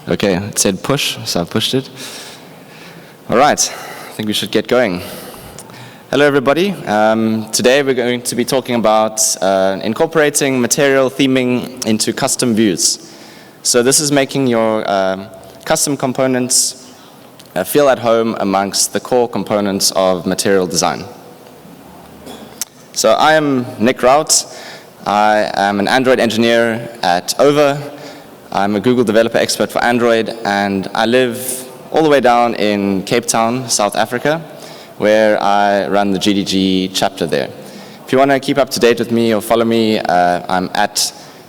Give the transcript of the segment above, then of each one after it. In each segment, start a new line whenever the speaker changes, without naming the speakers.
Okay, it said push, so I pushed it. All right, I think we should get going. Hello, everybody. Today we're going to be talking about incorporating material theming into custom views. So this is making your custom components feel at home amongst the core components of material design. So I am Nick Rout. I am an Android engineer at Over. I'm a Google developer expert for Android, and I live all the way down in Cape Town, South Africa, where I run the GDG chapter there. If you want to keep up to date with me or follow me, I'm at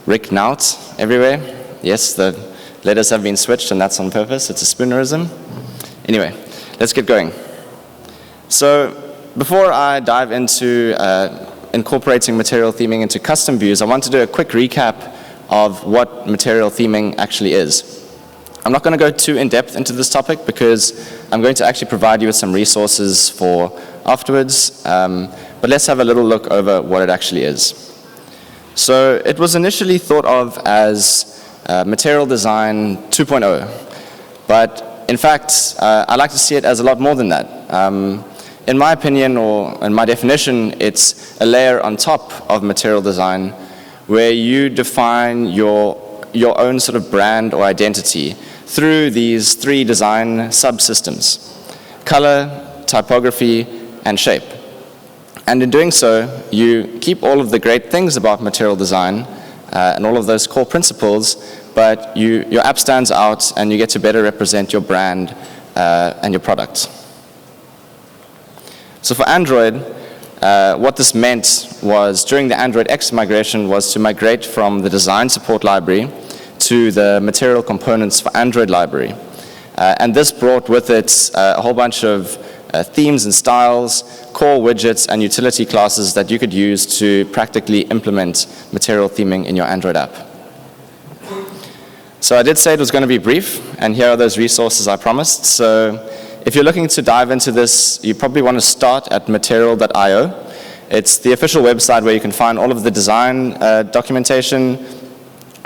RippleUtils everywhere. Yes, the letters have been switched, and that's on purpose. It's a spoonerism. Anyway, let's get going. So before I dive into incorporating material theming into custom views, I want to do a quick recap of what material theming actually is. I'm not going to go too in-depth into this topic because I'm going to actually provide you with some resources for afterwards, but let's have a little look over what it actually is. So it was initially thought of as material design 2.0, but in fact, I like to see it as a lot more than that. In my opinion, or in my definition, it's a layer on top of material design where you define your own sort of brand or identity through these three design subsystems: color, typography, and shape. And in doing so, you keep all of the great things about material design and all of those core principles, but your app stands out and you get to better represent your brand and your product. So for Android, what this meant was during the Android X migration was to migrate from the design support library to the material components for Android library. And this brought with it a whole bunch of themes and styles, core widgets, and utility classes that you could use to practically implement material theming in your Android app. So I did say it was going to be brief, and here are those resources I promised. So if you're looking to dive into this, you probably want to start at material.io. It's the official website where you can find all of the design documentation,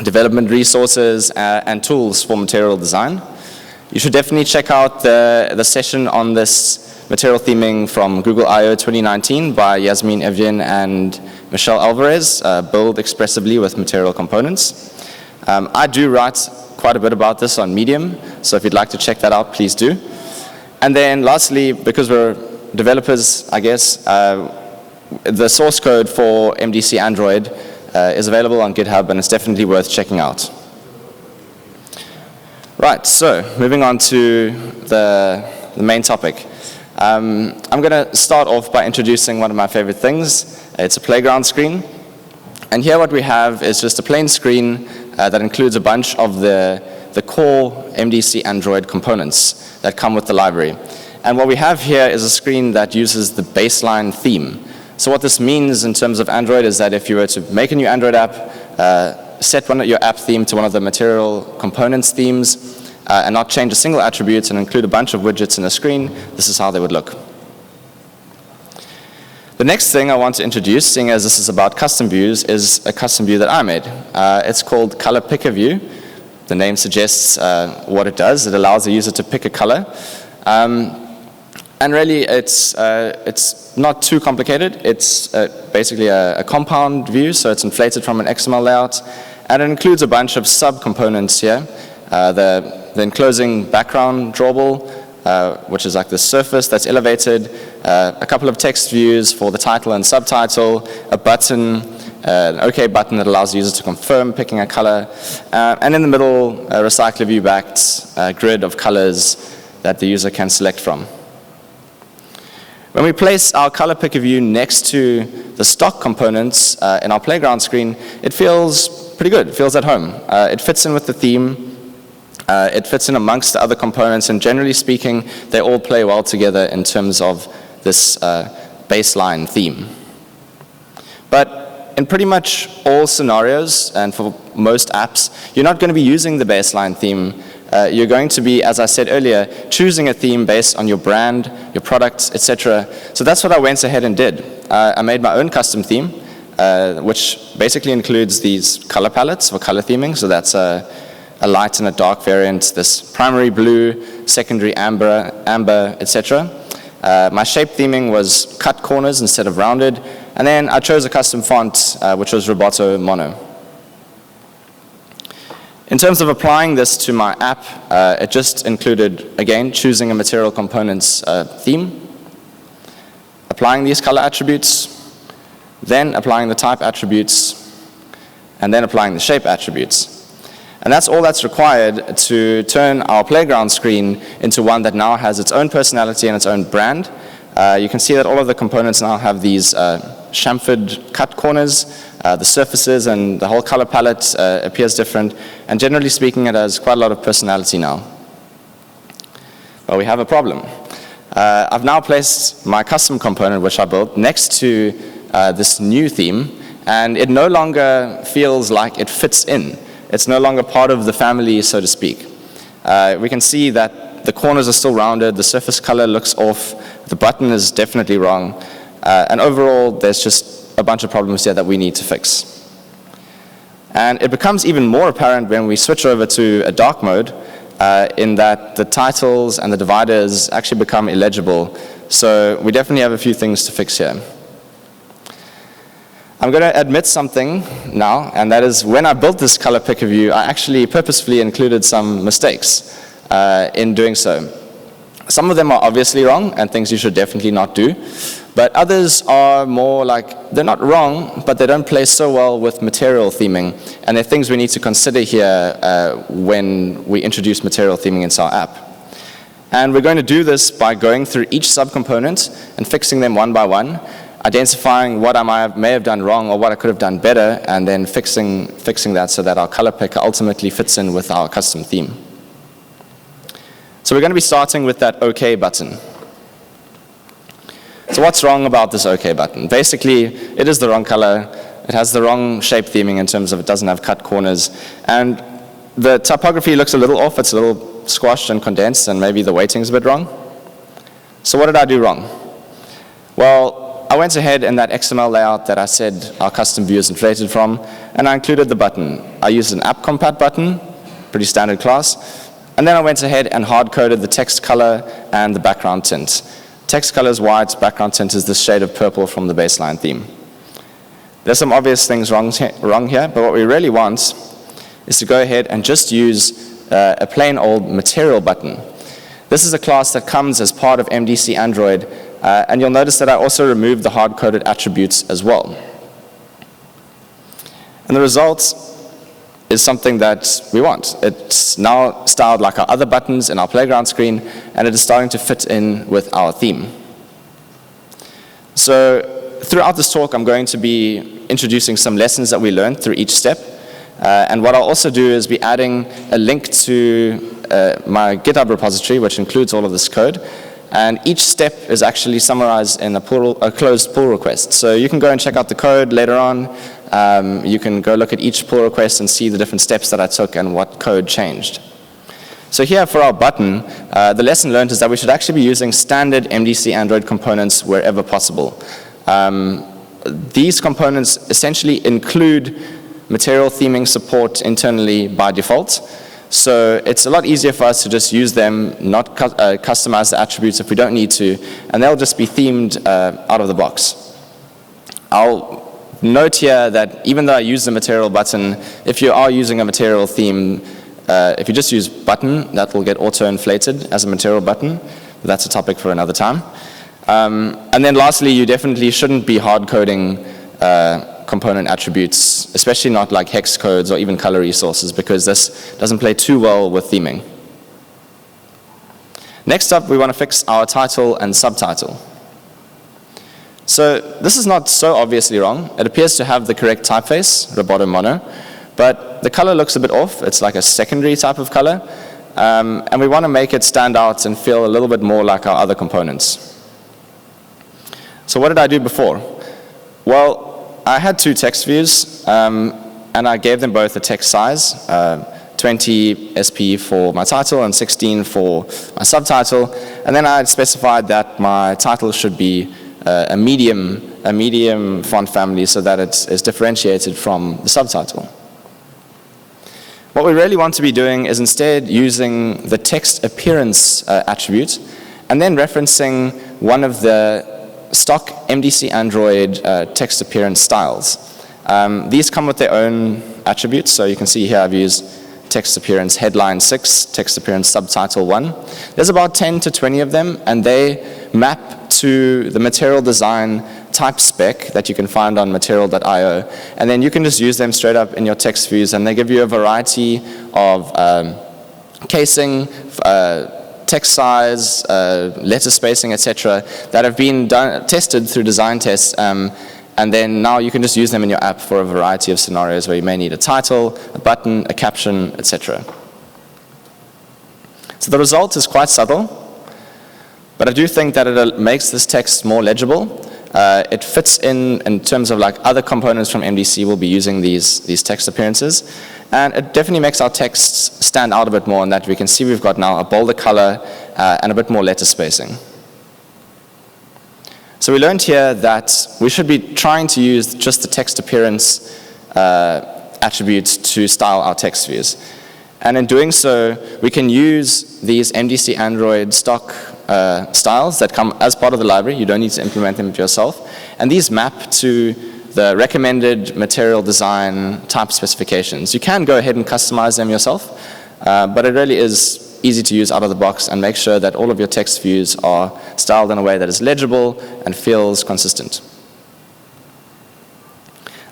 development resources, and tools for material design. You should definitely check out the session on this material theming from Google I/O 2019 by Yasmin Evjen and Michelle Alvarez, Build Expressively with Material Components. I do write quite a bit about this on Medium, so if you'd like to check that out, please do. And then lastly, because we're developers, I guess, the source code for MDC-Android is available on GitHub, and it's definitely worth checking out. Right, so moving on to the main topic. I'm going to start off by introducing one of my favorite things. It's a playground screen. And here what we have is just a plain screen that includes a bunch of the core MDC-Android components that come with the library. And what we have here is a screen that uses the baseline theme. So what this means in terms of Android is that if you were to make a new Android app, set your app theme to one of the material components themes, and not change a single attribute and include a bunch of widgets in the screen, this is how they would look. The next thing I want to introduce, seeing as this is about custom views, is a custom view that I made. It's called Color Picker View. The name suggests what it does. It allows the user to pick a color. And really, it's not too complicated. It's basically a compound view, so it's inflated from an XML layout. And it includes a bunch of sub-components here. The enclosing background drawable, which is like the surface that's elevated, a couple of text views for the title and subtitle, a button, an OK button that allows the user to confirm picking a color, and in the middle, a recycler view-backed grid of colors that the user can select from. When we place our color picker view next to the stock components in our playground screen, it feels pretty good. It feels at home. It fits in with the theme. It fits in amongst the other components, and generally speaking, they all play well together in terms of this baseline theme. But in pretty much all scenarios, and for most apps, you're not going to be using the baseline theme. You're going to be, as I said earlier, choosing a theme based on your brand, your products, etc. So that's what I went ahead and did. I made my own custom theme, which basically includes these color palettes for color theming. So that's a a light and a dark variant, this primary blue, secondary amber, etc. My shape theming was cut corners instead of rounded, and then I chose a custom font, which was Roboto Mono. In terms of applying this to my app, it just included, again, choosing a material components theme, applying these color attributes, then applying the type attributes, and then applying the shape attributes. And that's all that's required to turn our playground screen into one that now has its own personality and its own brand. You can see that all of the components now have these chamfered cut corners. The surfaces and the whole color palette appears different. And generally speaking, it has quite a lot of personality now. But we have a problem. I've now placed my custom component, which I built, next to this new theme, and it no longer feels like it fits in. It's no longer part of the family, so to speak. We can see that the corners are still rounded, the surface color looks off, the button is definitely wrong, and overall there's just a bunch of problems here that we need to fix. And it becomes even more apparent when we switch over to a dark mode, in that the titles and the dividers actually become illegible. So we definitely have a few things to fix here. I'm going to admit something now, and that is when I built this color picker view, I actually purposefully included some mistakes in doing so. Some of them are obviously wrong and things you should definitely not do, but others are more like, they're not wrong, but they don't play so well with material theming, and they're things we need to consider here when we introduce material theming into our app. And we're going to do this by going through each subcomponent and fixing them one by one, identifying what I may have done wrong or what I could have done better, and then fixing that so that our color picker ultimately fits in with our custom theme. So we're going to be starting with that OK button. So what's wrong about this OK button? Basically, it is the wrong color. It has the wrong shape theming in terms of it doesn't have cut corners. And the typography looks a little off. It's a little squashed and condensed, and maybe the weighting's a bit wrong. So what did I do wrong? Well, I went ahead in that XML layout that I said our custom view is inflated from, and I included the button. I used an app compat button, pretty standard class. And then I went ahead and hard-coded the text color and the background tint. Text color is white, background tint is this shade of purple from the baseline theme. There's some obvious things wrong here, but what we really want is to go ahead and just use a plain old material button. This is a class that comes as part of MDC-Android, and you'll notice that I also removed the hard-coded attributes as well. And the result is something that we want. It's now styled like our other buttons in our playground screen, and it is starting to fit in with our theme. So throughout this talk, I'm going to be introducing some lessons that we learned through each step. And what I'll also do is be adding a link to my GitHub repository, which includes all of this code. And each step is actually summarized in a closed pull request. So you can go and check out the code later on. You can go look at each pull request and see the different steps that I took and what code changed. So here for our button, the lesson learned is that we should actually be using standard MDC-Android components wherever possible. These components essentially include material theming support internally by default. So it's a lot easier for us to just use them, not customize the attributes if we don't need to, and they'll just be themed out of the box. I'll note here that even though I use the material button, if you are using a material theme, if you just use button, that will get auto-inflated as a material button. That's a topic for another time. And then lastly, you definitely shouldn't be hard-coding component attributes, especially not like hex codes or even color resources, because this doesn't play too well with theming. Next up, we want to fix our title and subtitle. So this is not so obviously wrong. It appears to have the correct typeface, Roboto Mono, but the color looks a bit off. It's like a secondary type of color, and we want to make it stand out and feel a little bit more like our other components. So what did I do before? Well, I had two text views, and I gave them both a text size, 20 SP for my title and 16 for my subtitle, and then I had specified that my title should be a medium font family so that it is differentiated from the subtitle. What we really want to be doing is instead using the text appearance attribute and then referencing one of the stock MDC-Android text appearance styles. These come with their own attributes, so you can see here I've used text appearance headline 6, text appearance subtitle 1. There's about 10 to 20 of them, and they map to the material design type spec that you can find on material.io, and then you can just use them straight up in your text views, and they give you a variety of casing, text size, letter spacing, etc., that have been tested through design tests, and then now you can just use them in your app for a variety of scenarios where you may need a title, a button, a caption, etc. So the result is quite subtle, but I do think that it makes this text more legible. It fits in terms of like other components from MDC will be using these text appearances. And it definitely makes our text stand out a bit more in that we can see we've got now a bolder color and a bit more letter spacing. So we learned here that we should be trying to use just the text appearance attributes to style our text views. And in doing so, we can use these MDC-Android stock styles that come as part of the library. You don't need to implement them yourself. And these map to the recommended material design type specifications. You can go ahead and customize them yourself, but it really is easy to use out of the box, and make sure that all of your text views are styled in a way that is legible and feels consistent.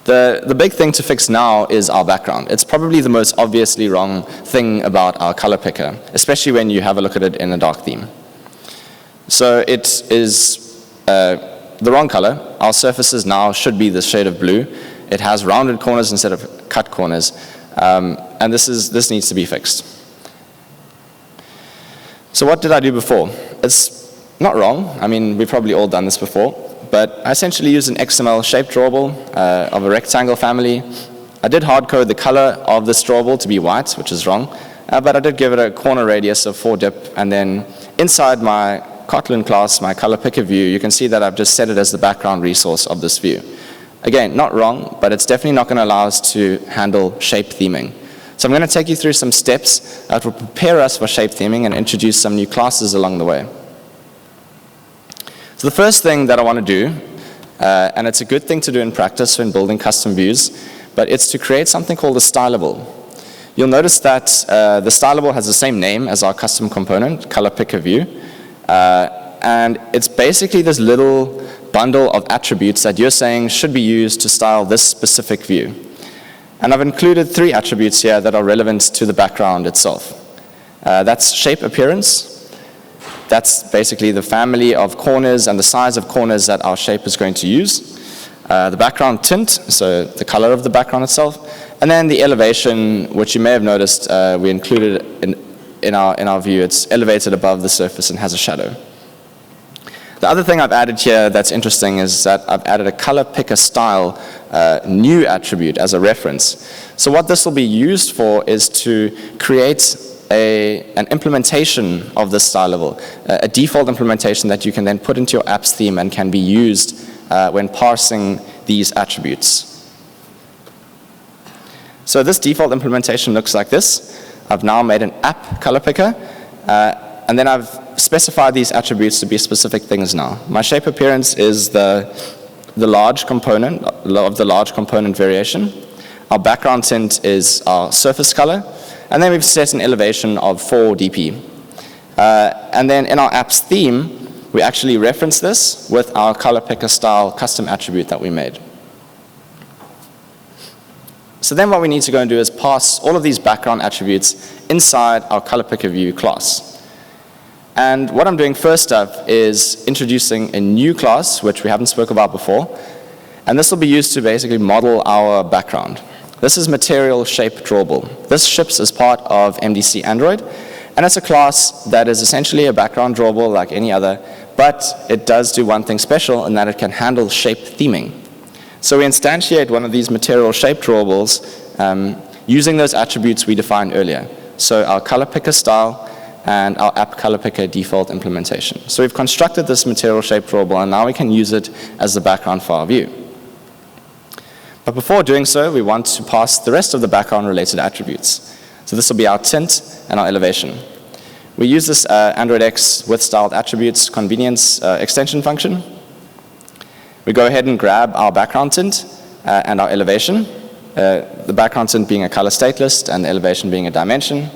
The big thing to fix now is our background. It's probably the most obviously wrong thing about our color picker, especially when you have a look at it in a dark theme. So it is the wrong color. Our surfaces now should be this shade of blue. It has rounded corners instead of cut corners, and this needs to be fixed. So what did I do before? It's not wrong. I mean, we've probably all done this before. But I essentially used an XML shape drawable of a rectangle family. I did hard code the color of this drawable to be white, which is wrong. But I did give it a corner radius of 4dip. And then inside my Kotlin class, my color picker view, you can see that I've just set it as the background resource of this view. Again, not wrong, but it's definitely not going to allow us to handle shape theming. So I'm going to take you through some steps that will prepare us for shape theming and introduce some new classes along the way. So the first thing that I want to do, and it's a good thing to do in practice when building custom views, but it's to create something called a stylable. You'll notice that the stylable has the same name as our custom component, color picker view, and it's basically this little bundle of attributes that you're saying should be used to style this specific view. And I've included 3 attributes here that are relevant to the background itself. That's shape appearance. That's basically the family of corners and the size of corners that our shape is going to use. The background tint, so the color of the background itself. And then the elevation, which you may have noticed we included in our view. It's elevated above the surface and has a shadow. The other thing I've added here that's interesting is that I've added a color picker style new attribute as a reference. So what this will be used for is to create an implementation of this stylable, a default implementation that you can then put into your app's theme and can be used when parsing these attributes. So this default implementation looks like this. I've now made an app color picker, and then I've specified these attributes to be specific things now. My shape appearance is the large component of the large component variation. Our background tint is our surface color. And then we've set an elevation of 4 dp. And then in our app's theme, we actually reference this with our color picker style custom attribute that we made. So then what we need to go and do is pass all of these background attributes inside our color picker view class. And what I'm doing first up is introducing a new class, which we haven't spoken about before. And this will be used to basically model our background. This is MaterialShapeDrawable. This ships as part of MDC-Android, and it's a class that is essentially a background drawable like any other, but it does do one thing special in that it can handle shape theming. So we instantiate one of these MaterialShapeDrawables using those attributes we defined earlier. So our color picker style and our app color picker default implementation. So we've constructed this MaterialShapeDrawable, and now we can use it as the background for our view. But before doing so, we want to pass the rest of the background related attributes. So this will be our tint and our elevation. We use this Android X with styled attributes convenience extension function. We go ahead and grab our background tint and our elevation, the background tint being a color state list and the elevation being a dimension.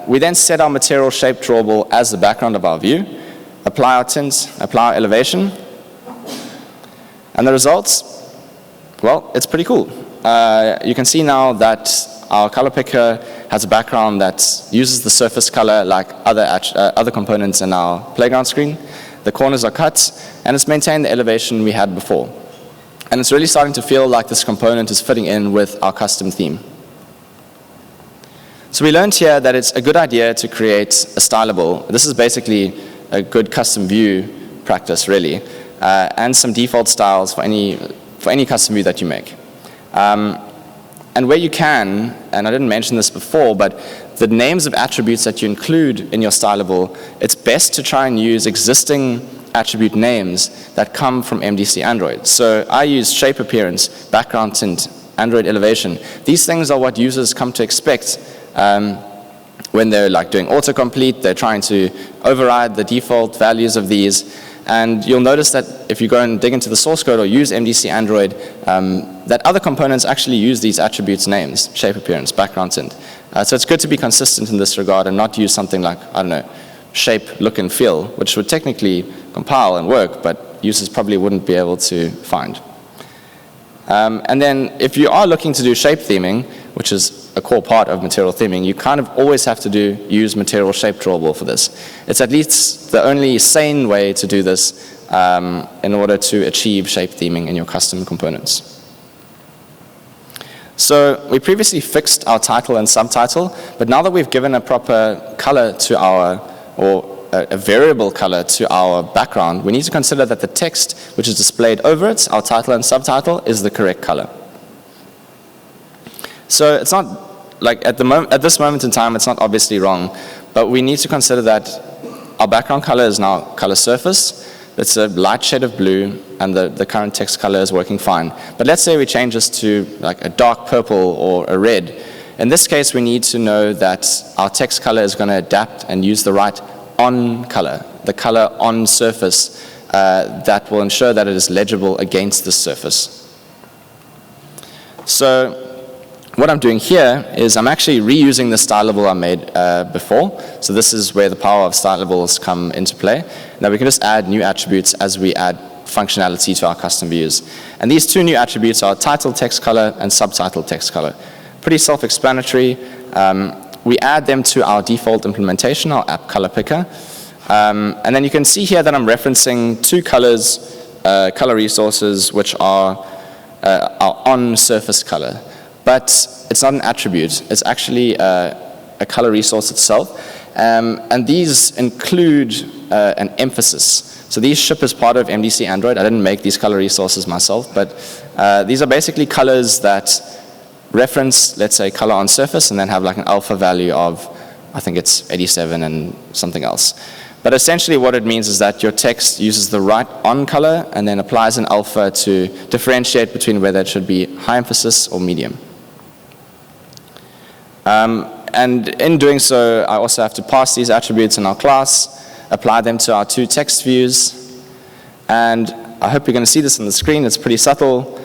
We then set our MaterialShapeDrawable as the background of our view, apply our tint, apply our elevation, and the results, well, it's pretty cool. You can see now that our color picker has a background that uses the surface color like other components in our playground screen. The corners are cut, and it's maintained the elevation we had before. And it's really starting to feel like this component is fitting in with our custom theme. So we learned here that it's a good idea to create a stylable. This is basically a good custom view practice, really, and some default styles for any custom view that you make. And where you can, and I didn't mention this before, but the names of attributes that you include in your stylable, it's best to try and use existing attribute names that come from MDC-Android. So I use shape appearance, background tint, Android elevation. These things are what users come to expect when they're like doing autocomplete. They're trying to override the default values of these. And you'll notice that if you go and dig into the source code or use MDC-Android, that other components actually use these attributes names, shape appearance, background tint. So it's good to be consistent in this regard and not use something like, I don't know, shape, look, and feel, which would technically compile and work, but users probably wouldn't be able to find. And then if you are looking to do shape theming, which is a core part of material theming, you kind of always have to use MaterialShapeDrawable for this. It's at least the only sane way to do this in order to achieve shape theming in your custom components. So we previously fixed our title and subtitle, but now that we've given a proper color to or a variable color to our background, we need to consider that the text which is displayed over it, our title and subtitle, is the correct color. So it's not, like at this moment in time, it's not obviously wrong, but we need to consider that our background color is now color surface. It's a light shade of blue, and the current text color is working fine. But let's say we change this to like a dark purple or a red. In this case, we need to know that our text color is going to adapt and use the right on color, the color on surface that will ensure that it is legible against the surface. So what I'm doing here is I'm actually reusing the stylable I made before. So this is where the power of stylables come into play. Now we can just add new attributes as we add functionality to our custom views. And these two new attributes are title text color and subtitle text color. Pretty self-explanatory. We add them to our default implementation, our app color picker. And then you can see here that I'm referencing two colors, color resources, which are our on surface color. But it's not an attribute. It's actually a color resource itself. And these include an emphasis. So these ship as part of MDC-Android. I didn't make these color resources myself, but these are basically colors that reference, let's say, color on surface and then have like an alpha value of, I think it's 87 and something else. But essentially what it means is that your text uses the right on color and then applies an alpha to differentiate between whether it should be high emphasis or medium. And in doing so, I also have to pass these attributes in our class, apply them to our two text views, and I hope you're going to see this on the screen. It's pretty subtle,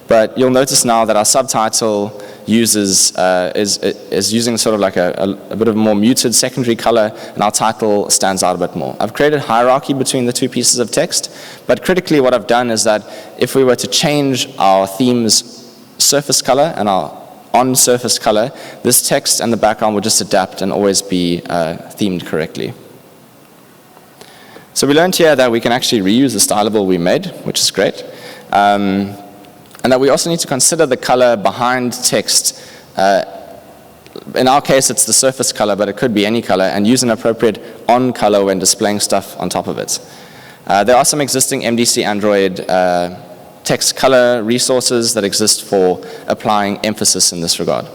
but you'll notice now that our subtitle uses is using sort of like a bit of a more muted secondary color, and our title stands out a bit more. I've created hierarchy between the two pieces of text, but critically what I've done is that if we were to change our theme's surface color and our on-surface color, this text and the background would just adapt and always be themed correctly. So we learned here that we can actually reuse the stylable we made, which is great. And that we also need to consider the color behind text. In our case, it's the surface color, but it could be any color, and use an appropriate on color when displaying stuff on top of it. There are some existing MDC-Android text color resources that exist for applying emphasis in this regard.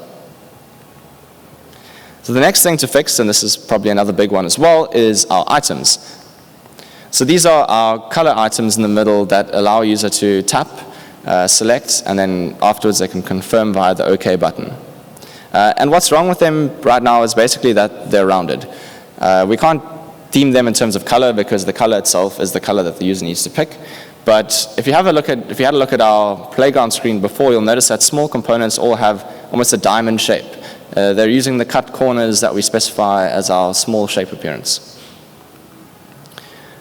So the next thing to fix, and this is probably another big one as well, is our items. So these are our color items in the middle that allow a user to tap, select, and then afterwards they can confirm via the OK button. And what's wrong with them right now is basically that they're rounded. We can't theme them in terms of color because the color itself is the color that the user needs to pick. But if you had a look at our playground screen before, you'll notice that small components all have almost a diamond shape. They're using the cut corners that we specify as our small shape appearance.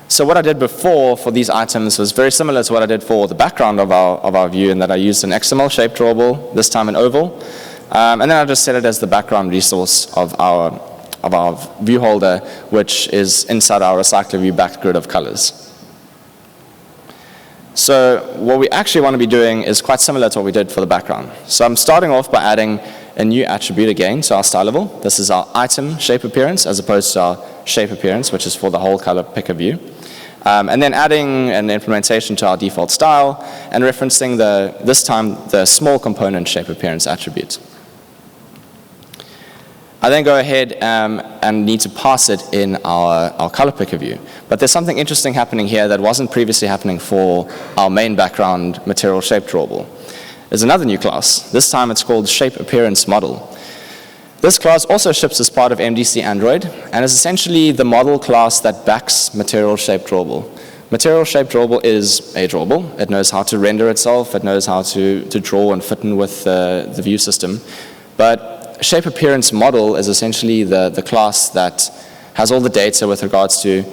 So what I did before for these items was very similar to what I did for the background of our view, in that I used an XML shape drawable, this time an oval, and then I just set it as the background resource of our view holder, which is inside our recycler view backed grid of colors. So what we actually want to be doing is quite similar to what we did for the background. So I'm starting off by adding a new attribute again to our style level. This is our item shape appearance as opposed to our shape appearance, which is for the whole color picker view. And then adding an implementation to our default style and referencing this time the small component shape appearance attribute. I then go ahead and need to pass it in our color picker view. But there's something interesting happening here that wasn't previously happening for our main background MaterialShapeDrawable. There's another new class. This time it's called ShapeAppearanceModel. This class also ships as part of MDC-Android and is essentially the model class that backs MaterialShapeDrawable. MaterialShapeDrawable is a drawable. It knows how to render itself. It knows how to draw and fit in with the view system. But ShapeAppearanceModel is essentially the class that has all the data with regards to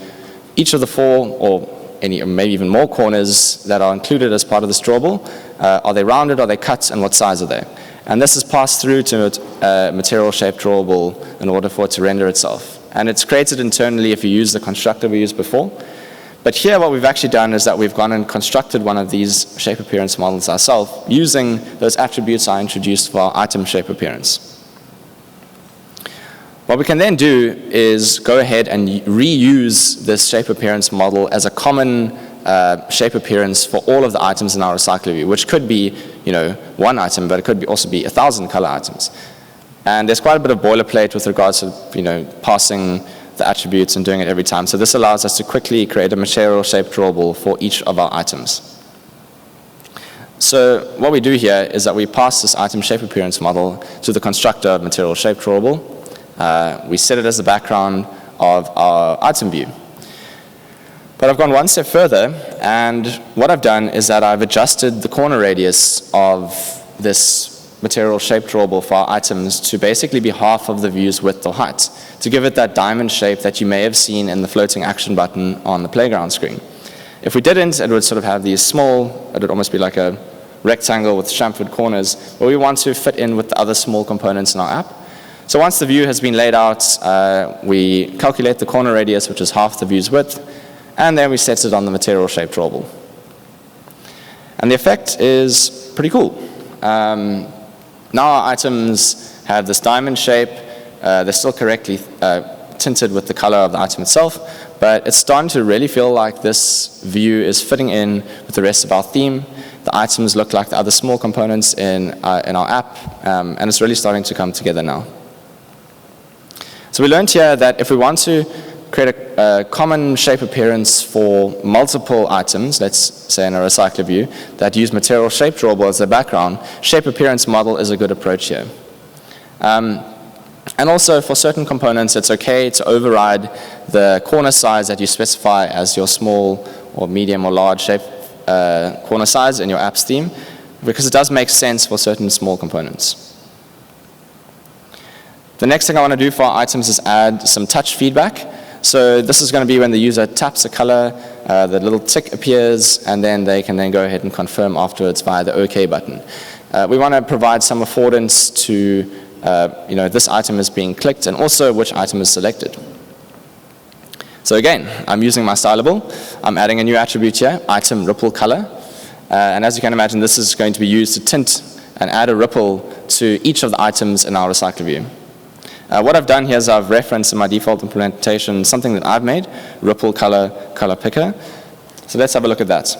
each of the 4 or maybe even more corners that are included as part of this drawable. Are they rounded, are they cut, and what size are they? And this is passed through to MaterialShapeDrawable in order for it to render itself. And it's created internally if you use the constructor we used before. But here what we've actually done is that we've gone and constructed one of these shape appearance models ourselves using those attributes I introduced for our item shape appearance. What we can then do is go ahead and reuse this shape appearance model as a common shape appearance for all of the items in our recycler view, which could be, one item, but it could also be 1,000 color items. And there's quite a bit of boilerplate with regards to, passing the attributes and doing it every time. So this allows us to quickly create a MaterialShapeDrawable for each of our items. So what we do here is that we pass this item shape appearance model to the constructor of MaterialShapeDrawable. We set it as the background of our item view. But I've gone one step further, and what I've done is that I've adjusted the corner radius of this MaterialShapeDrawable for our items to basically be half of the view's width or height, to give it that diamond shape that you may have seen in the floating action button on the playground screen. If we didn't, it would sort of have these small, it would almost be like a rectangle with chamfered corners, but we want to fit in with the other small components in our app. So once the view has been laid out, we calculate the corner radius, which is half the view's width, and then we set it on the MaterialShapeDrawable. And the effect is pretty cool. Now our items have this diamond shape. They're still correctly tinted with the color of the item itself, but it's starting to really feel like this view is fitting in with the rest of our theme. The items look like the other small components in our app, and it's really starting to come together now. So we learned here that if we want to create a common shape appearance for multiple items, let's say in a recycler view, that use MaterialShapeDrawable as their background, shape appearance model is a good approach here. And also for certain components, it's okay to override the corner size that you specify as your small or medium or large shape corner size in your app's theme, because it does make sense for certain small components. The next thing I want to do for our items is add some touch feedback. So this is going to be when the user taps a color, the little tick appears, and then they can then go ahead and confirm afterwards via the OK button. We want to provide some affordance to, this item is being clicked and also which item is selected. So again, I'm using my stylable. I'm adding a new attribute here, item ripple color. And as you can imagine, this is going to be used to tint and add a ripple to each of the items in our recycler view. What I've done here is I've referenced in my default implementation something that I've made, ripple color picker. So let's have a look at that.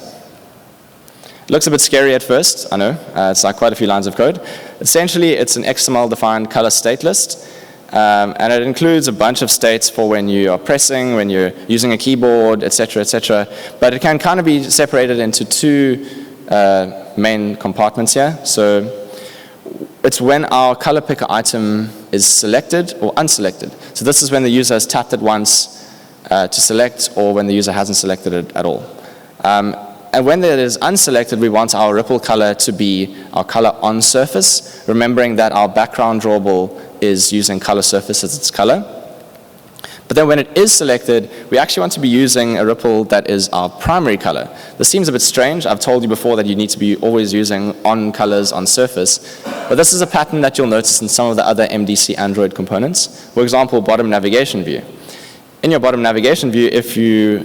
It looks a bit scary at first, I know. It's like quite a few lines of code. Essentially, it's an XML-defined color state list. And it includes a bunch of states for when you are pressing, when you're using a keyboard, etc., etc. But it can kind of be separated into 2 main compartments here. So it's when our color picker item is selected or unselected. So this is when the user has tapped it once to select, or when the user hasn't selected it at all. And when it is unselected, we want our ripple color to be our color on surface, remembering that our background drawable is using color surface as its color. But then when it is selected, we actually want to be using a ripple that is our primary color. This seems a bit strange. I've told you before that you need to be always using on colors on surface. But this is a pattern that you'll notice in some of the other MDC-Android components. For example, bottom navigation view. In your bottom navigation view, if you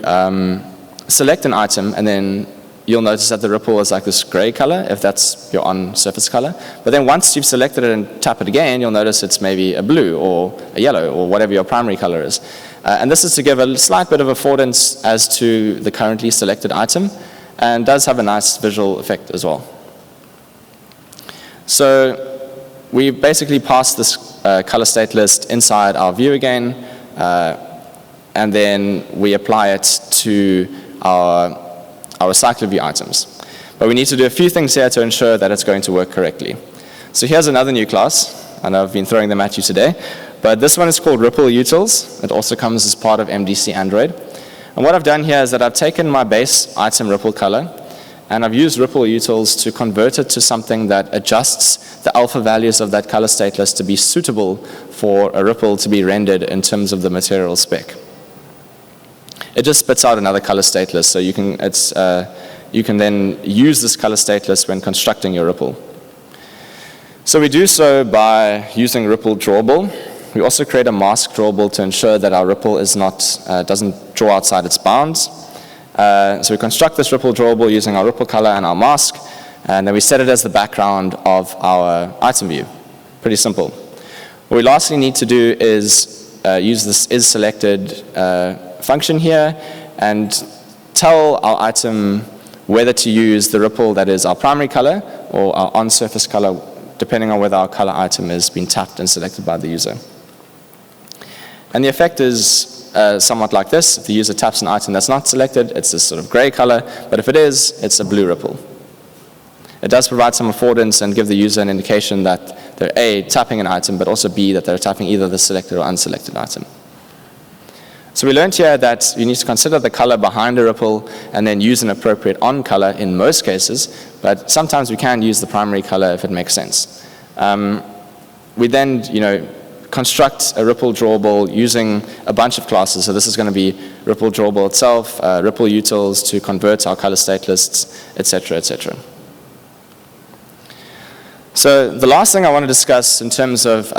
select an item, and then you'll notice that the ripple is like this gray color, if that's your on-surface color. But then once you've selected it and tap it again, you'll notice it's maybe a blue or a yellow or whatever your primary color is. And this is to give a slight bit of affordance as to the currently selected item, and does have a nice visual effect as well. So we basically passed this color state list inside our view again, and then we apply it to our recycler view items. But we need to do a few things here to ensure that it's going to work correctly. So here's another new class. I know I've been throwing them at you today, but this one is called RippleUtils. It also comes as part of MDC-Android. And what I've done here is that I've taken my base item ripple color, and I've used RippleUtils to convert it to something that adjusts the alpha values of that color state list to be suitable for a ripple to be rendered in terms of the material spec. It just spits out another color state list, so you can then use this color state list when constructing your ripple. So we do so by using RippleDrawable. We also create a mask drawable to ensure that our ripple is doesn't draw outside its bounds. So we construct this RippleDrawable using our ripple color and our mask, and then we set it as the background of our item view. Pretty simple. What we lastly need to do is use this isSelected function here and tell our item whether to use the ripple that is our primary color or our on-surface color, depending on whether our color item is being tapped and selected by the user. And the effect is somewhat like this. If the user taps an item that's not selected, it's this sort of gray color, but if it is, it's a blue ripple. It does provide some affordance and give the user an indication that they're A, tapping an item, but also B, that they're tapping either the selected or unselected item. So we learned here that you need to consider the color behind a ripple and then use an appropriate on color in most cases, but sometimes we can use the primary color if it makes sense. We then, construct a RippleDrawable using a bunch of classes. So this is going to be RippleDrawable itself, RippleUtils to convert our color state lists, etc., etc. So the last thing I want to discuss in terms of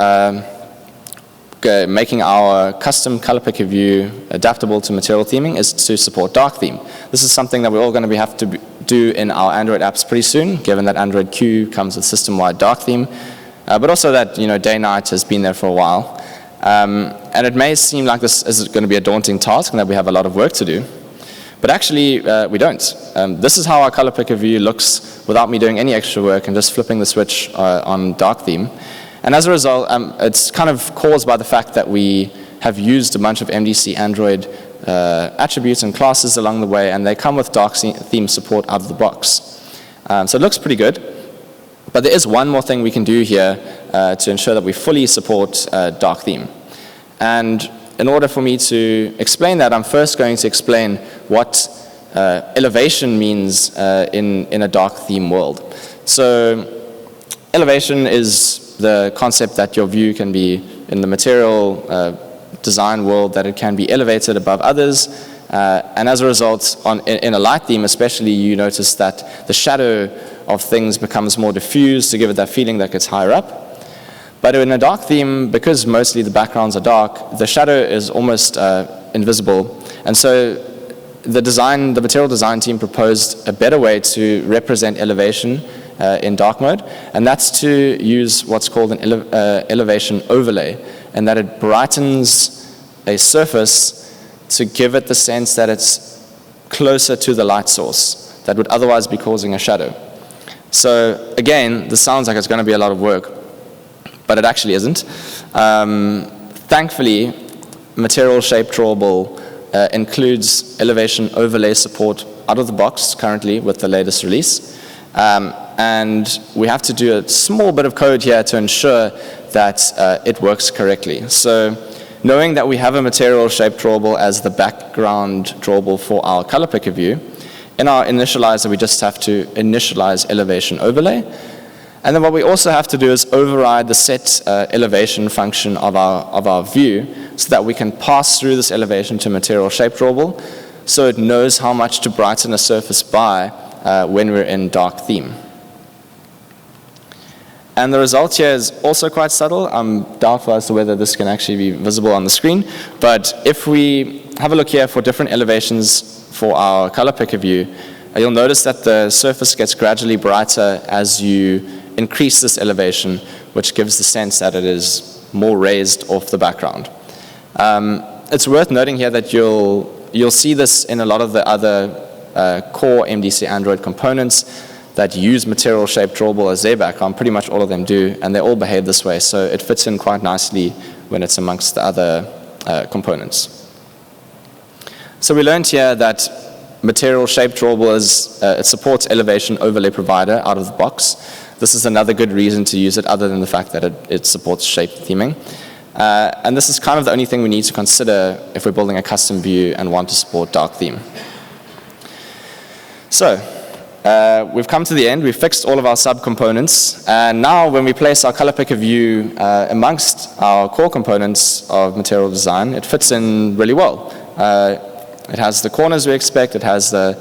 making our custom color picker view adaptable to material theming is to support dark theme. This is something that we're all going to have to do in our Android apps pretty soon, given that Android Q comes with system-wide dark theme, but also that day-night has been there for a while. And it may seem like this is going to be a daunting task and that we have a lot of work to do, but actually we don't. This is how our color picker view looks without me doing any extra work and just flipping the switch on dark theme. And as a result, it's kind of caused by the fact that we have used a bunch of MDC-Android attributes and classes along the way, and they come with dark theme support out of the box. So it looks pretty good. But there is one more thing we can do here to ensure that we fully support dark theme. And in order for me to explain that, I'm first going to explain what elevation means in a dark theme world. So elevation is the concept that your view can be in the material design world, that it can be elevated above others. And as a result, in a light theme especially, you notice that the shadow of things becomes more diffused to give it that feeling that it's higher up. But in a dark theme, because mostly the backgrounds are dark, the shadow is almost invisible. And so the material design team proposed a better way to represent elevation in dark mode, and that's to use what's called an elevation overlay, and that it brightens a surface to give it the sense that it's closer to the light source that would otherwise be causing a shadow. So again, this sounds like it's going to be a lot of work, but it actually isn't. Thankfully, MaterialShapeDrawable includes elevation overlay support out of the box currently with the latest release. and we have to do a small bit of code here to ensure that it works correctly. So knowing that we have a MaterialShapeDrawable as the background drawable for our color picker view, in our initializer we just have to initialize elevation overlay. And then what we also have to do is override the set elevation function of our view so that we can pass through this elevation to MaterialShapeDrawable so it knows how much to brighten a surface by when we're in dark theme. And the result here is also quite subtle. I'm doubtful as to whether this can actually be visible on the screen. But if we have a look here for different elevations for our color picker view, you'll notice that the surface gets gradually brighter as you increase this elevation, which gives the sense that it is more raised off the background. It's worth noting here that you'll see this in a lot of the other core MDC-Android components that use MaterialShapeDrawable as their background. Pretty much all of them do, and they all behave this way, so it fits in quite nicely when it's amongst the other components. So we learned here that MaterialShapeDrawable it supports ElevationOverlayProvider out of the box. This is another good reason to use it other than the fact that it supports shape theming. And this is kind of the only thing we need to consider if we're building a custom view and want to support dark theme. So we've come to the end. We've fixed all of our subcomponents. And now when we place our color picker view amongst our core components of material design, it fits in really well. It has the corners we expect. It has the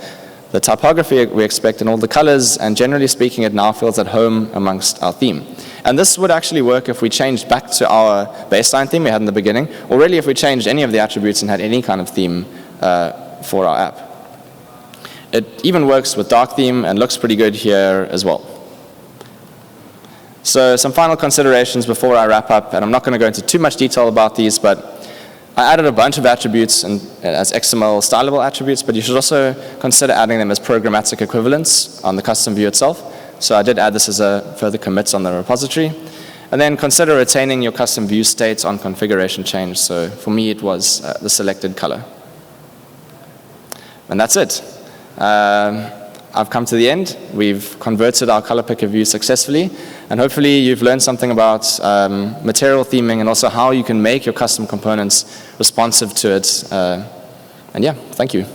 typography we expect and all the colors. And generally speaking, it now feels at home amongst our theme. And this would actually work if we changed back to our baseline theme we had in the beginning, or really if we changed any of the attributes and had any kind of theme for our app. It even works with dark theme and looks pretty good here as well. So some final considerations before I wrap up, and I'm not going to go into too much detail about these, but I added a bunch of attributes as XML stylable attributes, but you should also consider adding them as programmatic equivalents on the custom view itself. So I did add this as a further commit on the repository. And then consider retaining your custom view state on configuration change. So for me, it was the selected color. And that's it. I've come to the end. We've converted our color picker view successfully. And hopefully you've learned something about material theming and also how you can make your custom components responsive to it. And yeah, thank you.